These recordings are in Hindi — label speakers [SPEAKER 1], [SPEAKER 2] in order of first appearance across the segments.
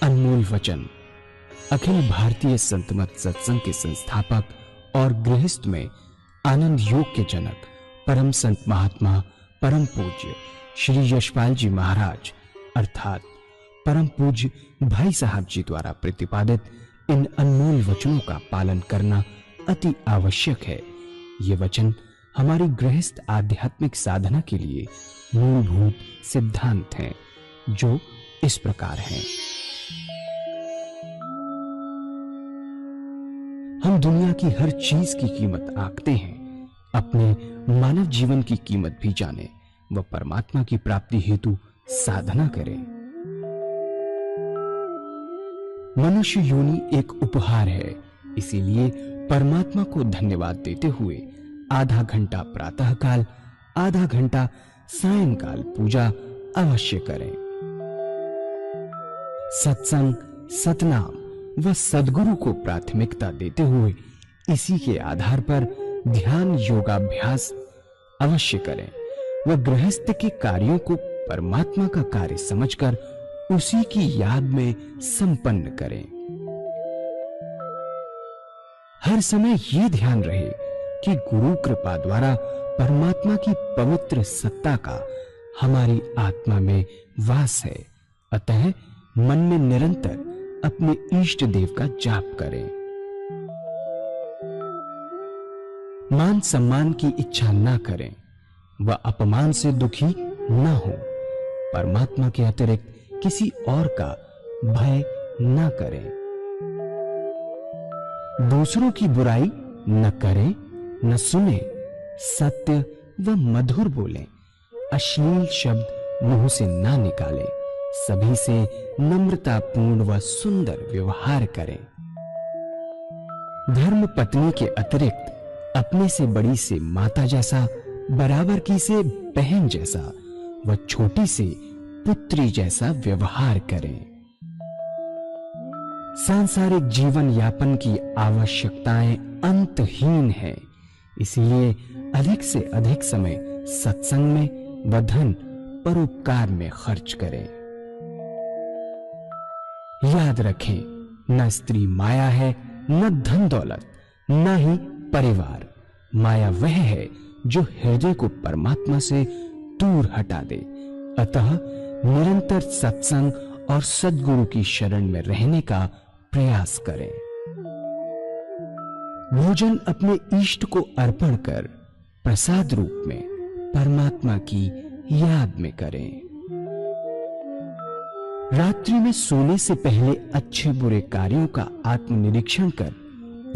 [SPEAKER 1] अनमोल वचन। अखिल भारतीय संत मत सत्संग के संस्थापक और गृहस्थ में आनंद योग के जनक परम संत महात्मा परम पूज्य श्री यशपाल जी महाराज अर्थात परम पूज्य भाई साहब जी द्वारा प्रतिपादित इन अनमोल वचनों का पालन करना अति आवश्यक है। ये वचन हमारी गृहस्थ आध्यात्मिक साधना के लिए मूलभूत सिद्धांत हैं, जो इस प्रकार हैं। हम दुनिया की हर चीज की कीमत आंकते हैं, अपने मानव जीवन की कीमत भी जाने व परमात्मा की प्राप्ति हेतु साधना करें। मनुष्य योनि एक उपहार है, इसीलिए परमात्मा को धन्यवाद देते हुए आधा घंटा प्रातःकाल, आधा घंटा सायंकाल पूजा अवश्य करें। सत्संग, सतनाम व सद्गुरु को प्राथमिकता देते हुए इसी के आधार पर ध्यान योगाभ्यास अवश्य करें व गृहस्थ के कार्यों को परमात्मा का कार्य समझकर उसी की याद में संपन्न करें। हर समय ये ध्यान रहे कि गुरु कृपा द्वारा परमात्मा की पवित्र सत्ता का हमारी आत्मा में वास है, अतः मन में निरंतर अपने इष्ट देव का जाप करें। मान सम्मान की इच्छा न करें व अपमान से दुखी न हो। परमात्मा के अतिरिक्त किसी और का भय न करें। दूसरों की बुराई न करें, न सुने, सत्य व मधुर बोलें, अश्लील शब्द मुंह से ना निकालें, सभी से नम्रतापूर्ण व सुंदर व्यवहार करें। धर्म पत्नी के अतिरिक्त अपने से बड़ी से माता जैसा, बराबर की से बहन जैसा व छोटी से पुत्री जैसा व्यवहार करें। सांसारिक जीवन यापन की आवश्यकताएं अंतहीन है, इसलिए अधिक से अधिक समय सत्संग में व धन परोपकार में खर्च करें। याद रखें, न स्त्री माया है, न धन दौलत, न ही परिवार। माया वह है जो हृदय को परमात्मा से दूर हटा दे। अतः निरंतर सत्संग और सद्गुरु की शरण में रहने का प्रयास करें। भोजन अपने इष्ट को अर्पण कर प्रसाद रूप में परमात्मा की याद में करें। रात्रि में सोने से पहले अच्छे बुरे कार्यों का आत्मनिरीक्षण कर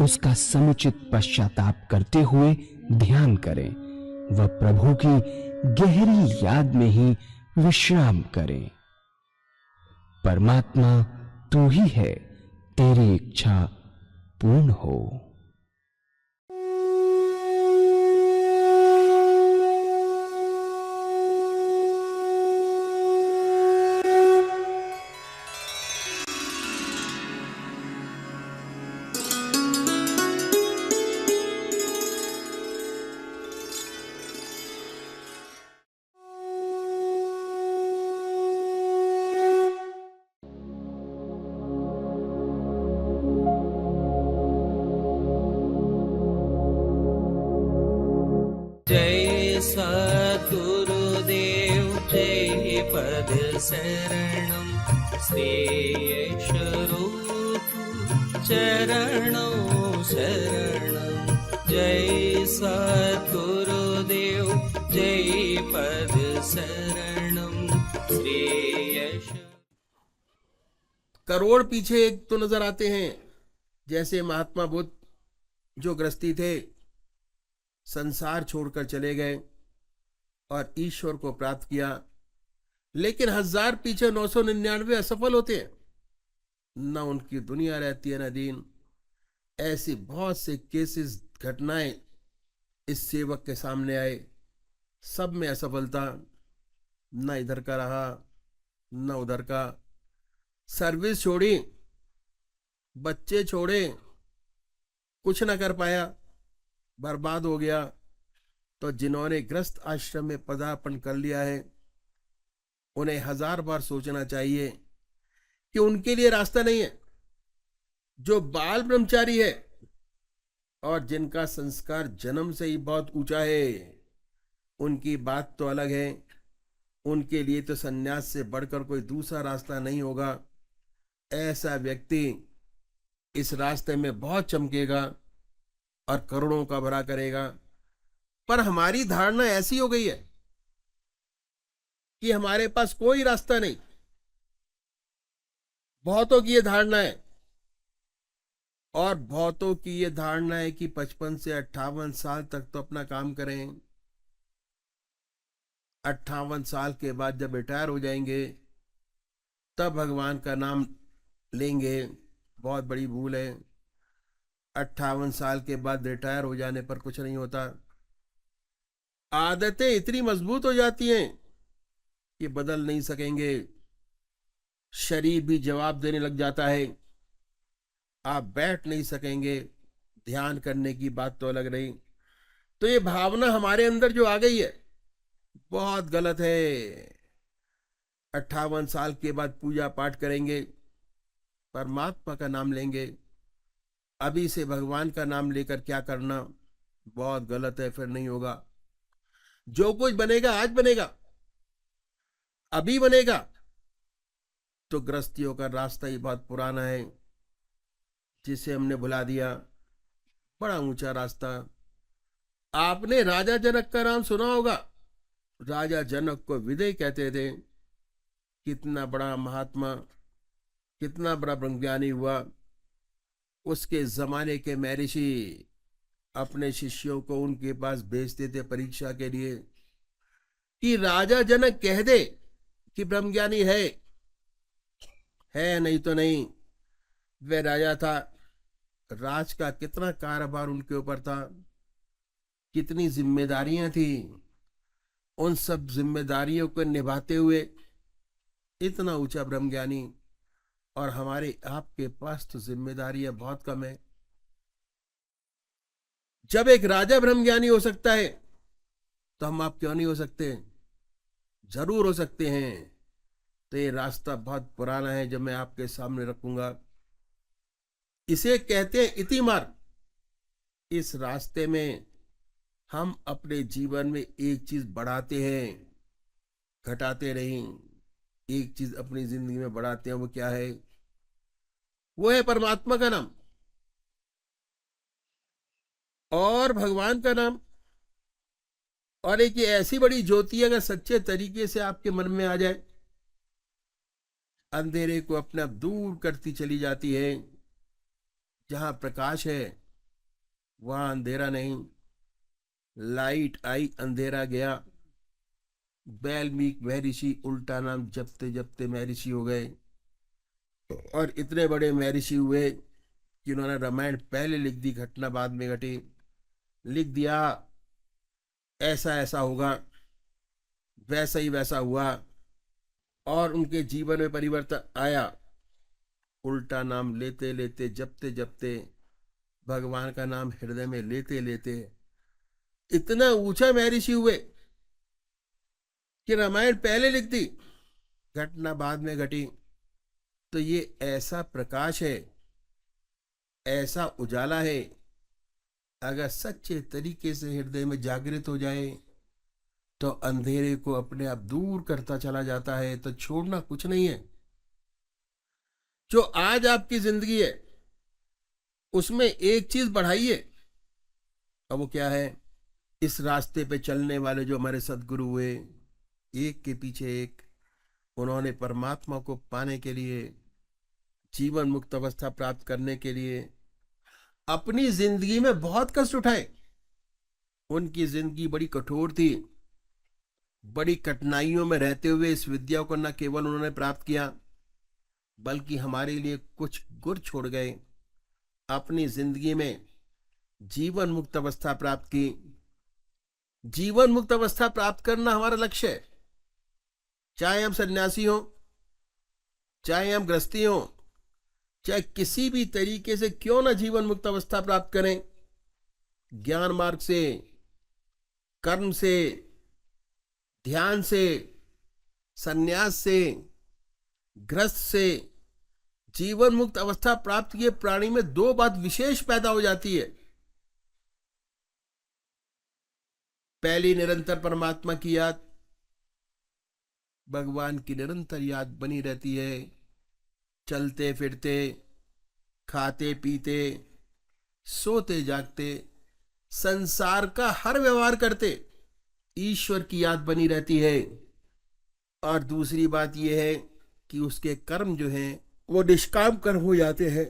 [SPEAKER 1] उसका समुचित पश्चाताप करते हुए ध्यान करें व प्रभु की गहरी याद में ही विश्राम करें। परमात्मा तू ही है, तेरी इच्छा पूर्ण हो।
[SPEAKER 2] जय सद्गुरुदेव जय पद शरणं श्रेयस्वरूप चरणों शरणं। जय सद्गुरुदेव जय पद शरणं श्रेयस।
[SPEAKER 3] करोड़ पीछे एक तो नजर आते हैं, जैसे महात्मा बुद्ध जो गृहस्थी थे, संसार छोड़कर चले गए और ईश्वर को प्राप्त किया, लेकिन 1000 पीछे 999 असफल होते हैं। न उनकी दुनिया रहती है न दीन। ऐसी बहुत से केसेस, घटनाएं इस सेवक के सामने आए, सब में असफलता, न इधर का रहा न उधर का। सर्विस छोड़ी, बच्चे छोड़े, कुछ ना कर पाया, बर्बाद हो गया। तो जिन्होंने गृहस्थ आश्रम में पदार्पण कर लिया है, उन्हें 1000 बार सोचना चाहिए कि उनके लिए रास्ता नहीं है। जो बाल ब्रह्मचारी है और जिनका संस्कार जन्म से ही बहुत ऊंचा है, उनकी बात तो अलग है। उनके लिए तो सन्यास से बढ़कर कोई दूसरा रास्ता नहीं होगा। ऐसा व्यक्ति इस रास्ते में बहुत चमकेगा और करोड़ों का भला करेगा। पर हमारी धारणा ऐसी हो गई है कि हमारे पास कोई रास्ता नहीं। बहुतों की ये धारणा है, और बहुतों की ये धारणा है कि 55 से 58 साल तक तो अपना काम करें, 58 साल के बाद जब रिटायर हो जाएंगे तब भगवान का नाम लेंगे। बहुत बड़ी भूल है। 58 साल के बाद रिटायर हो जाने पर कुछ नहीं होता। आदतें इतनी मजबूत हो जाती हैं कि बदल नहीं सकेंगे। शरीर भी जवाब देने लग जाता है। आप बैठ नहीं सकेंगे। ध्यान करने की बात तो अलग रही। तो ये भावना हमारे अंदर जो आ गई है बहुत गलत है। 58 साल के बाद पूजा पाठ करेंगे, परमात्मा का नाम लेंगे, अभी से भगवान का नाम लेकर क्या करना, बहुत गलत है। फिर नहीं होगा। जो कुछ बनेगा आज बनेगा, अभी बनेगा। तो गृहस्थियों का रास्ता ही बहुत पुराना है, जिसे हमने भुला दिया। बड़ा ऊंचा रास्ता। आपने राजा जनक का नाम सुना होगा। राजा जनक को विदय कहते थे। कितना बड़ा महात्मा, कितना बड़ा ब्रह्मज्ञानी हुआ। उसके जमाने के महर्षि अपने शिष्यों को उनके पास भेजते थे परीक्षा के लिए कि राजा जनक कह दे कि ब्रह्मज्ञानी है नहीं तो नहीं। वह राजा था। राज का कितना कारोबार उनके ऊपर था, कितनी जिम्मेदारियां थी। उन सब जिम्मेदारियों को निभाते हुए इतना ऊंचा ब्रह्मज्ञानी। और हमारे आपके पास तो जिम्मेदारियां बहुत कम है। जब एक राजा ब्रह्मज्ञानी हो सकता है तो हम आप क्यों नहीं हो सकते? जरूर हो सकते हैं। तो ये रास्ता बहुत पुराना है जो मैं आपके सामने रखूंगा। इसे कहते हैं इति मार्ग। इस रास्ते में हम अपने जीवन में एक चीज बढ़ाते हैं, घटाते नहीं। एक चीज अपनी जिंदगी में बढ़ाते हैं, वो क्या है? वो है परमात्मा का नाम और भगवान का नाम। और एक ये ऐसी बड़ी ज्योति अगर सच्चे तरीके से आपके मन में आ जाए, अंधेरे को अपने आप दूर करती चली जाती है। जहां प्रकाश है वहां अंधेरा नहीं। लाइट आई, अंधेरा गया। वाल्मीकि महर्षि उल्टा नाम जपते जपते महर्षि हो गए। और इतने बड़े महर्षि हुए कि उन्होंने रामायण पहले लिख दी, घटना बाद में घटी। लिख दिया ऐसा ऐसा होगा, वैसा ही वैसा हुआ। और उनके जीवन में परिवर्तन आया। उल्टा नाम लेते लेते, जपते जपते, भगवान का नाम हृदय में लेते लेते इतना ऊंचा महर्षि हुए कि रामायण पहले लिख दी, घटना बाद में घटी। तो ये ऐसा प्रकाश है, ऐसा उजाला है, अगर सच्चे तरीके से हृदय में जागृत हो जाए तो अंधेरे को अपने आप दूर करता चला जाता है। तो छोड़ना कुछ नहीं है। जो आज आपकी जिंदगी है उसमें एक चीज बढ़ाइए। अब वो क्या है? इस रास्ते पे चलने वाले जो हमारे सदगुरु हुए, एक के पीछे एक, उन्होंने परमात्मा को पाने के लिए, जीवन मुक्त अवस्था प्राप्त करने के लिए अपनी जिंदगी में बहुत कष्ट उठाए। उनकी जिंदगी बड़ी कठोर थी। बड़ी कठिनाइयों में रहते हुए इस विद्या को न केवल उन्होंने प्राप्त किया बल्कि हमारे लिए कुछ गुर छोड़ गए। अपनी जिंदगी में जीवन मुक्त अवस्था प्राप्त की। जीवन मुक्त अवस्था प्राप्त करना हमारा लक्ष्य है। चाहे हम सन्यासी हो, चाहे हम गृहस्थी हो, चाहे किसी भी तरीके से क्यों ना जीवन मुक्त अवस्था प्राप्त करें, ज्ञान मार्ग से, कर्म से, ध्यान से, सन्यास से, गृहस्थ से, जीवन मुक्त अवस्था प्राप्त किए प्राणी में दो बात विशेष पैदा हो जाती है। पहली, निरंतर परमात्मा की याद, भगवान की निरंतर याद बनी रहती है। चलते फिरते, खाते पीते, सोते जागते, संसार का हर व्यवहार करते ईश्वर की याद बनी रहती है। और दूसरी बात यह है कि उसके कर्म जो हैं वो निष्काम कर्म हो जाते हैं।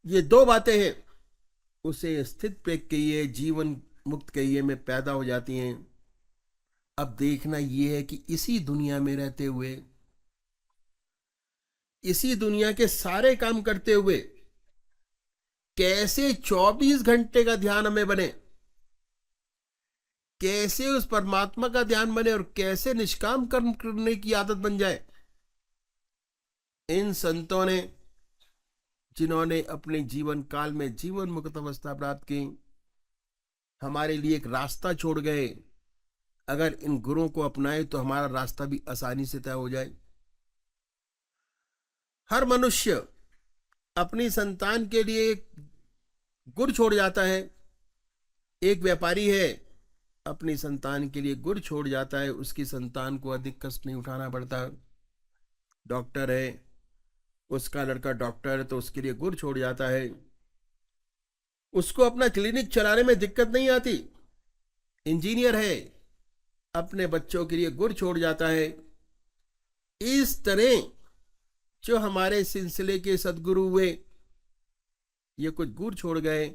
[SPEAKER 3] ये दो बातें हैं उसे स्थित प्रज्ञ कहिए, जीवन मुक्त कहिए में पैदा हो जाती हैं। अब देखना यह है कि इसी दुनिया में रहते हुए, इसी दुनिया के सारे काम करते हुए कैसे 24 घंटे का ध्यान हमें बने, कैसे उस परमात्मा का ध्यान बने और कैसे निष्काम कर्म करने की आदत बन जाए। इन संतों ने, जिन्होंने अपने जीवन काल में जीवन मुक्त अवस्था प्राप्त की, हमारे लिए एक रास्ता छोड़ गए। अगर इन गुरुओं को अपनाए तो हमारा रास्ता भी आसानी से तय हो जाए। हर मनुष्य अपनी संतान के लिए एक गुर छोड़ जाता है। एक व्यापारी है, अपनी संतान के लिए गुर छोड़ जाता है, उसकी संतान को अधिक कष्ट नहीं उठाना पड़ता। डॉक्टर है, उसका लड़का डॉक्टर है तो उसके लिए गुर छोड़ जाता है, उसको अपना क्लिनिक चलाने में दिक्कत नहीं आती। इंजीनियर है, अपने बच्चों के लिए गुर छोड़ जाता है। इस तरह जो हमारे सिलसिले के सदगुरु हुए, ये कुछ गुर छोड़ गए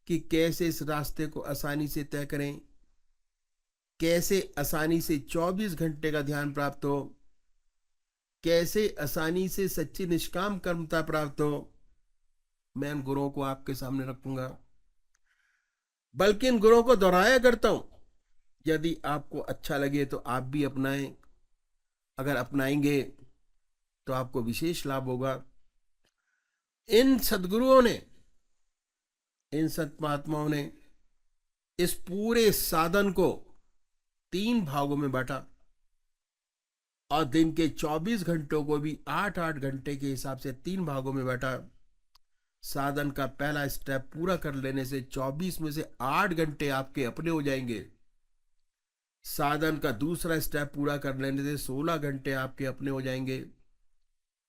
[SPEAKER 3] कि कैसे इस रास्ते को आसानी से तय करें, कैसे आसानी से 24 घंटे का ध्यान प्राप्त हो, कैसे आसानी से सच्ची निष्काम कर्मता प्राप्त हो। मैं इन गुरुओं को आपके सामने रखूंगा, बल्कि इन गुरुओं को दोहराया करता हूं। यदि आपको अच्छा लगे तो आप भी अपनाएं। अगर अपनाएंगे तो आपको विशेष लाभ होगा। इन सद्गुरुओं ने, इन सत्महात्माओं ने इस पूरे साधन को 3 भागों में बांटा और दिन के 24 घंटों को भी 8-8 घंटे के हिसाब से 3 भागों में बांटा। साधन का पहला स्टेप पूरा कर लेने से 24 में से 8 घंटे आपके अपने हो जाएंगे। साधन का दूसरा स्टेप पूरा कर लेने से 16 घंटे आपके अपने हो जाएंगे।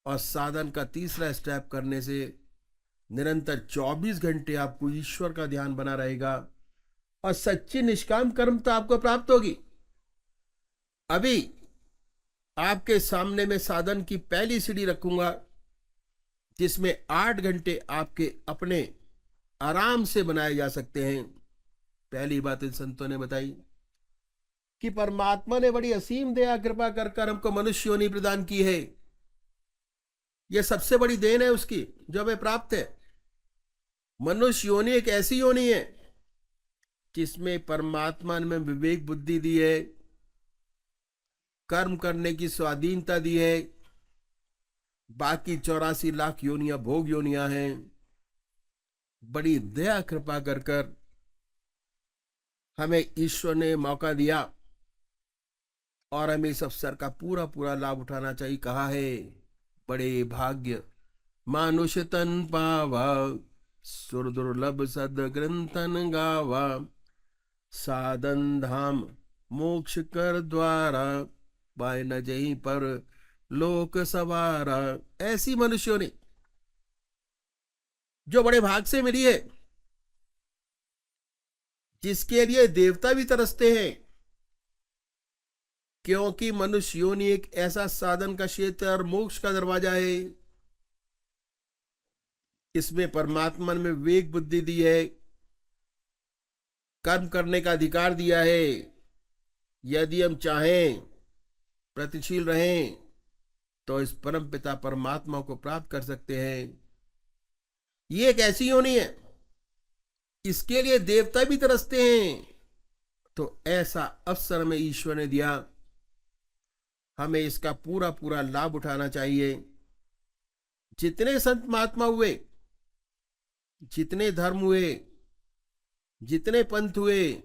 [SPEAKER 3] और साधन का तीसरा स्टेप करने से निरंतर 24 घंटे आपको ईश्वर का ध्यान बना रहेगा और सच्ची निष्काम कर्मता आपको प्राप्त होगी। अभी आपके सामने में साधन की पहली सीढ़ी रखूंगा, जिसमें 8 घंटे आपके अपने आराम से बनाए जा सकते हैं। पहली बात इन संतों ने बताई कि परमात्मा ने बड़ी असीम दया कृपा कर हमको मनुष्य योनि प्रदान की है। यह सबसे बड़ी देन है उसकी जो हमें प्राप्त है। मनुष्य योनि एक ऐसी योनि है जिसमें परमात्मा ने विवेक बुद्धि दी है, कर्म करने की स्वाधीनता दी है। बाकी 84 लाख योनियां भोग योनियां हैं। बड़ी दया कृपा कर हमें ईश्वर ने मौका दिया और हमें इस अवसर का पूरा पूरा लाभ उठाना चाहिए। कहा है, बड़े भाग्य मानुष तन पावा, सुर दुर्लभ सद ग्रंथन गावा, साधन धाम मोक्ष कर द्वारा, बाय न जहीं पर लोक सवारा। ऐसी मनुष्यों ने जो बड़े भाग से मिली है, जिसके लिए देवता भी तरसते हैं, क्योंकि मनुष्य योनि एक ऐसा साधन का क्षेत्र और मोक्ष का दरवाजा है। इसमें परमात्मा ने विवेक बुद्धि दी है, कर्म करने का अधिकार दिया है। यदि हम चाहें, प्रतिशील रहें, तो इस परम पिता परमात्मा को प्राप्त कर सकते हैं। ये एक ऐसी योनि है, इसके लिए देवता भी तरसते हैं। तो ऐसा अवसर में ईश्वर ने दिया, हमें इसका पूरा पूरा लाभ उठाना चाहिए। जितने संत महात्मा हुए, जितने धर्म हुए, जितने पंथ हुए,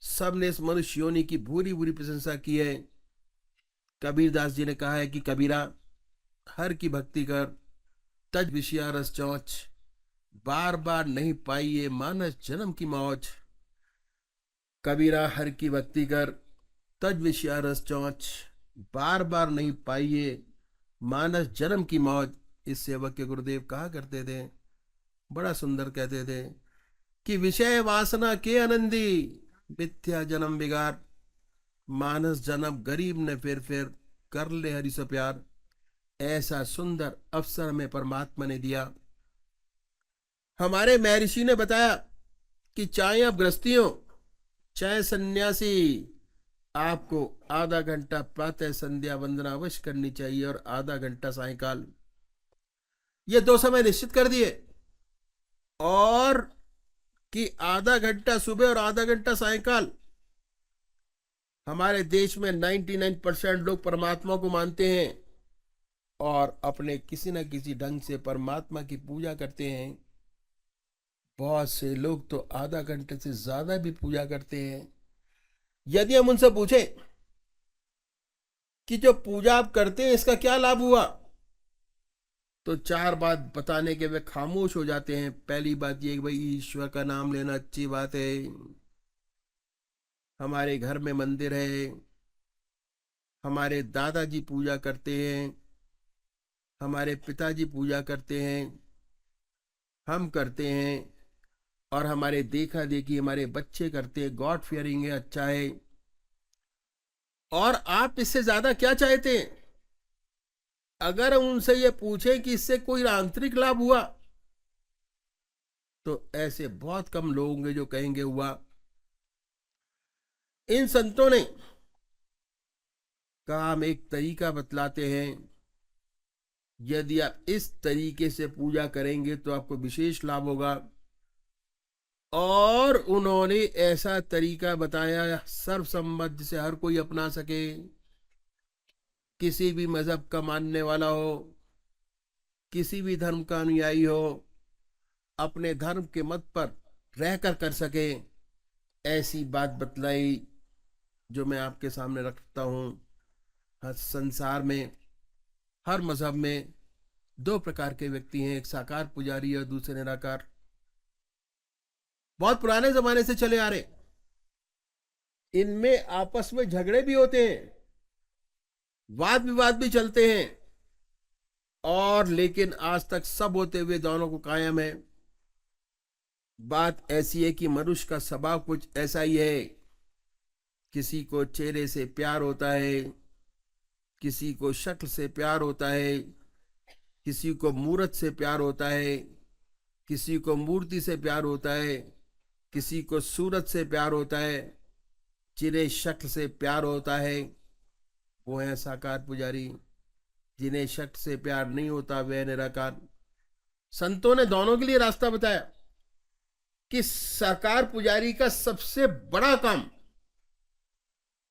[SPEAKER 3] सब ने इस मनुष्य योनि की भूरी भूरी प्रशंसा की है। कबीरदास जी ने कहा है कि कबीरा, हर की भक्ति कर, तज विषया रस चौच, बार बार नहीं पाइए मानस जन्म की मौज। कबीरा हर की भक्ति कर, तज विषया रस चौच, बार बार नहीं पाइए मानस जन्म की मौज। इस सेवक के गुरुदेव कहा करते थे, बड़ा सुंदर कहते थे कि विषय वासना के आनंदी, मिथ्या जन्म बिगाड़, मानस जन्म गरीब ने फिर कर ले हरि से प्यार। ऐसा सुंदर अवसर में परमात्मा ने दिया। हमारे महर्षि ने बताया कि चाहे आप गृहस्थी हो चाहे सन्यासी, आपको आधा घंटा प्रातः संध्या वंदना अवश्य करनी चाहिए और आधा घंटा सायकाल। ये 2 समय निश्चित कर दिए, और कि आधा घंटा सुबह और आधा घंटा सायकाल। हमारे देश में 99% लोग परमात्मा को मानते हैं और अपने किसी न किसी ढंग से परमात्मा की पूजा करते हैं। बहुत से लोग तो आधा घंटे से ज्यादा भी पूजा करते हैं। यदि हम उनसे पूछें कि जो पूजा आप करते हैं इसका क्या लाभ हुआ, तो 4 बात बताने के वे खामोश हो जाते हैं। पहली बात ये कि भाई ईश्वर का नाम लेना अच्छी बात है, हमारे घर में मंदिर है, हमारे दादाजी पूजा करते हैं, हमारे पिताजी पूजा करते हैं, हम करते हैं, और हमारे देखा देखी हमारे बच्चे करते हैं। गॉड फियरिंग है, अच्छा है। और आप इससे ज्यादा क्या चाहते हैं? अगर हम उनसे ये पूछें कि इससे कोई आंतरिक लाभ हुआ, तो ऐसे बहुत कम लोग होंगे जो कहेंगे हुआ। इन संतों ने कहा, हम एक तरीका बतलाते हैं, यदि आप इस तरीके से पूजा करेंगे तो आपको विशेष लाभ होगा। और उन्होंने ऐसा तरीका बताया सर्वसम्मत जिसे हर कोई अपना सके, किसी भी मजहब का मानने वाला हो, किसी भी धर्म का अनुयायी हो, अपने धर्म के मत पर रहकर कर सके। ऐसी बात बतलाई जो मैं आपके सामने रखता हूं। हर संसार में, हर मजहब में 2 प्रकार के व्यक्ति हैं, एक साकार पुजारी और दूसरे निराकार। बहुत पुराने जमाने से चले आ रहे। इनमें आपस में झगड़े भी होते हैं, वाद विवाद भी चलते हैं, और लेकिन आज तक सब होते हुए दोनों को कायम है। बात ऐसी है कि मनुष्य का स्वभाव कुछ ऐसा ही है। किसी को चेहरे से प्यार होता है, किसी को शक्ल से प्यार होता है, किसी को मूर्त से प्यार होता है, किसी को मूर्ति से प्यार होता है, किसी को सूरत से प्यार होता है। जिन्हें शक्ल से प्यार होता है वो है साकार पुजारी, जिन्हें शक्ल से प्यार नहीं होता वे निराकार। संतों ने दोनों के लिए रास्ता बताया कि साकार पुजारी का सबसे बड़ा काम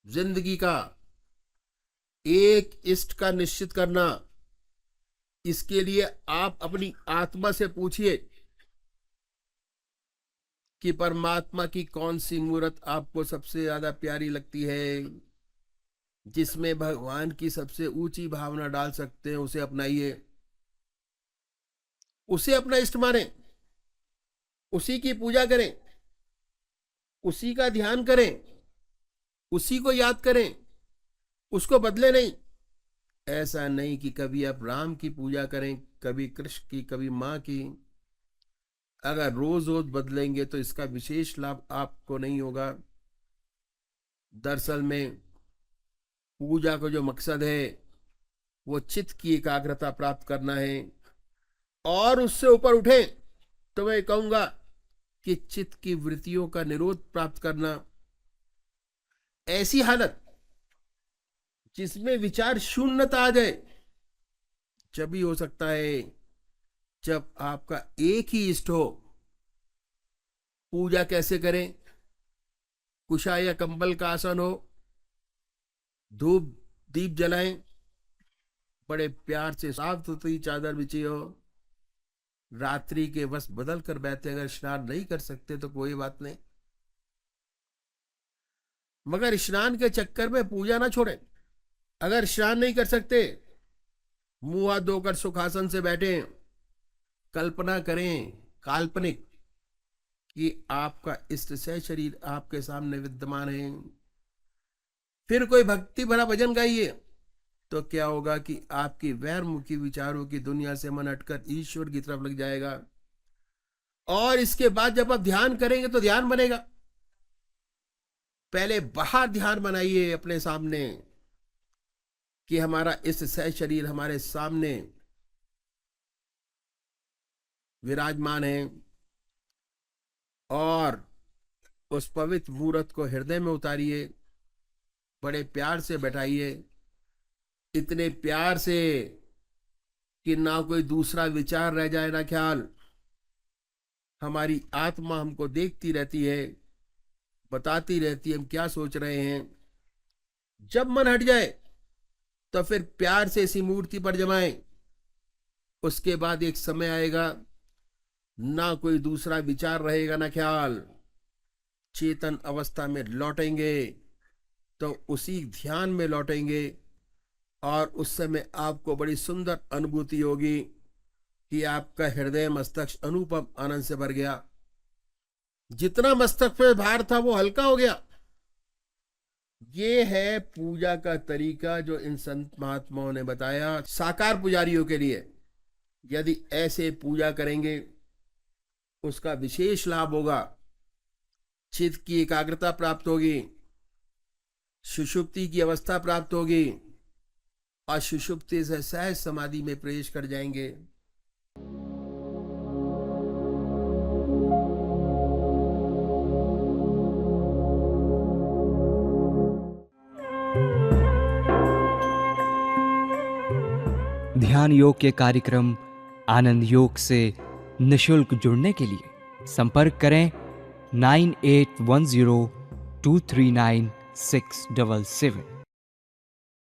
[SPEAKER 3] जिंदगी का एक इष्ट का निश्चित करना। इसके लिए आप अपनी आत्मा से पूछिए कि परमात्मा की कौन सी मूर्त आपको सबसे ज्यादा प्यारी लगती है, जिसमें भगवान की सबसे ऊंची भावना डाल सकते हैं, उसे अपनाइए, उसे अपना इष्ट माने, उसी की पूजा करें, उसी का ध्यान करें, उसी को याद करें, उसको बदले नहीं। ऐसा नहीं कि कभी आप राम की पूजा करें, कभी कृष्ण की, कभी मां की। अगर रोज रोज बदलेंगे तो इसका विशेष लाभ आपको नहीं होगा। दरअसल में पूजा का जो मकसद है वो चित्त की एकाग्रता प्राप्त करना है, और उससे ऊपर उठे तो मैं कहूंगा कि चित्त की वृत्तियों का निरोध प्राप्त करना। ऐसी हालत जिसमें विचार शून्यता आ जाए, जब भी हो सकता है जब आपका एक ही इष्ट हो। पूजा कैसे करें? कुशा या कंबल का आसन हो, धूप दीप जलाएं, बड़े प्यार से साफ सुथरी चादर बिछी हो, रात्रि के वस्त्र बदल कर बैठे। अगर स्नान नहीं कर सकते तो कोई बात नहीं, मगर स्नान के चक्कर में पूजा ना छोड़ें। अगर स्नान नहीं कर सकते, मुंह हाथ धोकर सुखासन से बैठे, कल्पना करें, काल्पनिक, कि आपका इष्ट सह शरीर आपके सामने विद्यमान है। फिर कोई भक्ति भरा भजन गाइए, तो क्या होगा कि आपकी वैरमुखी विचारों की दुनिया से मन हटकर ईश्वर की तरफ लग जाएगा। और इसके बाद जब आप ध्यान करेंगे तो ध्यान बनेगा। पहले बाहर ध्यान बनाइए अपने सामने कि हमारा इस सह शरीर हमारे सामने विराजमान है, और उस पवित्र मूर्त को हृदय में उतारिए, बड़े प्यार से बैठाइए, इतने प्यार से कि ना कोई दूसरा विचार रह जाए, ना ख्याल। हमारी आत्मा हमको देखती रहती है, बताती रहती है हम क्या सोच रहे हैं। जब मन हट जाए तो फिर प्यार से इसी मूर्ति पर जमाएं। उसके बाद एक समय आएगा, ना कोई दूसरा विचार रहेगा, ना ख्याल। चेतन अवस्था में लौटेंगे तो उसी ध्यान में लौटेंगे, और उस समय आपको बड़ी सुंदर अनुभूति होगी कि आपका हृदय मस्तक अनुपम आनंद से भर गया। जितना मस्तक पे भार था वो हल्का हो गया। ये है पूजा का तरीका जो इन संत महात्माओं ने बताया साकार पुजारियों के लिए। यदि ऐसे पूजा करेंगे उसका विशेष लाभ होगा। चित्त की एकाग्रता प्राप्त होगी, सुषुप्ति की अवस्था प्राप्त होगी, और सुषुप्ति से सहज समाधि में प्रवेश कर जाएंगे।
[SPEAKER 1] ध्यान योग के कार्यक्रम आनंद योग से निशुल्क जुड़ने के लिए संपर्क करें 9810239677।